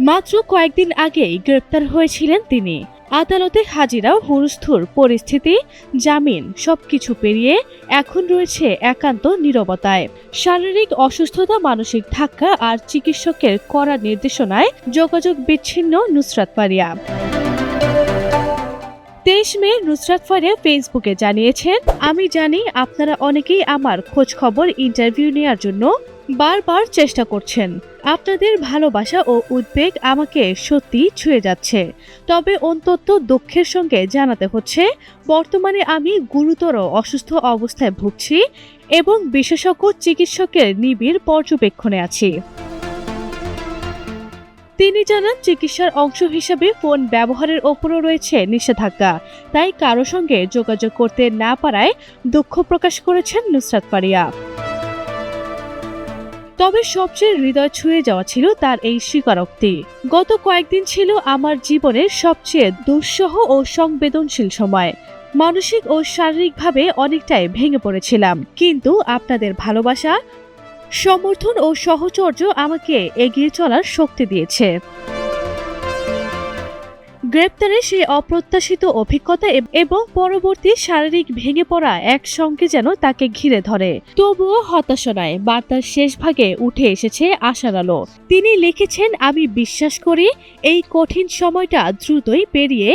মাত্র কয়েকদিন আগেই গ্রেপ্তার হয়েছিলেন তিনি। আদালতে হাজিরা, হুড়স্থুর পরিস্থিতি, জামিন সবকিছু পেরিয়ে এখন রয়েছে একান্ত নীরবতায়। শারীরিক অসুস্থতা, মানসিক ধাক্কা আর চিকিৎসকের কড়া নির্দেশনায় যোগাযোগ বিচ্ছিন্ন নুসরাত ফারিয়া। 23 মে নুসরাত ফারিয়া ফেসবুকে জানিয়েছেন, আমি জানি আপনারা অনেকেই আমার খোঁজ খবর, ইন্টারভিউ নেওয়ার জন্য বারবার চেষ্টা করছেন। আপনাদের ভালোবাসা ও উদ্বেগ আমাকে সত্যি ছুঁয়ে যাচ্ছে। তবে অন্তত দুঃখের সঙ্গে জানাতে হচ্ছে, বর্তমানে আমি গুরুতর অসুস্থ অবস্থায় ভুগছি এবং বিশেষজ্ঞ চিকিৎসকের নিবিড় পর্যবেক্ষণে আছি। তিনি জানান, চিকিৎসার অংশ হিসেবে ফোন ব্যবহারের ওপরও রয়েছে নিষেধাজ্ঞা। তাই কারো সঙ্গে যোগাযোগ করতে না পারায় দুঃখ প্রকাশ করেছেন নুসরাত ফারিয়া। তবে সবচেয়ে হৃদয় ছুঁয়ে যাওয়া ছিল তার এই স্বীকারোক্তি, গত কয়েকদিন ছিল আমার জীবনের সবচেয়ে দুঃসহ ও সংবেদনশীল সময়। মানসিক ও শারীরিকভাবে অনেকটাই ভেঙে পড়েছিলাম, কিন্তু আপনাদের ভালোবাসা, সমর্থন ও সহচর্য আমাকে এগিয়ে চলার শক্তি দিয়েছে। গ্রেপ্তারের সেই অপ্রত্যাশিত অভিজ্ঞতা এবং পরবর্তী শারীরিক ভেঙে পড়া একসঙ্গে যেন তাকে ঘিরে ধরে। তবুও হতাশা নয়, বার্তার শেষ ভাগে উঠে এসেছে আশার আলো। তিনি লিখেছেন, আমি বিশ্বাস করি এই কঠিন সময়টা দ্রুতই পেরিয়ে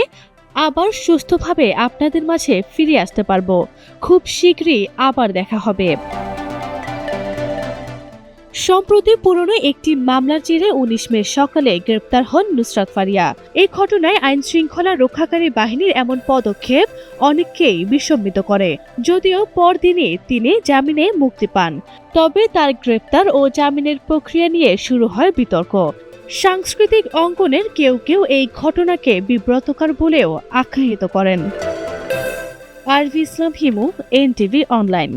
আবার সুস্থভাবে আপনাদের মাঝে ফিরে আসতে পারবো। খুব শীঘ্রই আবার দেখা হবে। সম্প্রতি পুরনো একটি মামলার জেরে 19 মে সকালে গ্রেপ্তার হন নুসরাত ফারিয়া। এই ঘটনায় আইন শৃঙ্খলা রক্ষাকারী বাহিনীর এমন পদক্ষেপ অনেককেই বিস্মিত করে। যদিও পরদিনই তিনি জামিনে মুক্তি পান, তবে তার গ্রেপ্তার ও জামিনের প্রক্রিয়া নিয়ে শুরু হয় বিতর্ক। সাংস্কৃতিক অঙ্গনের কেউ কেউ এই ঘটনাকে বিব্রতকর বলেও আখ্যায়িত করেন। আরভি ইসলাম হিমু, এনটিভি অনলাইন।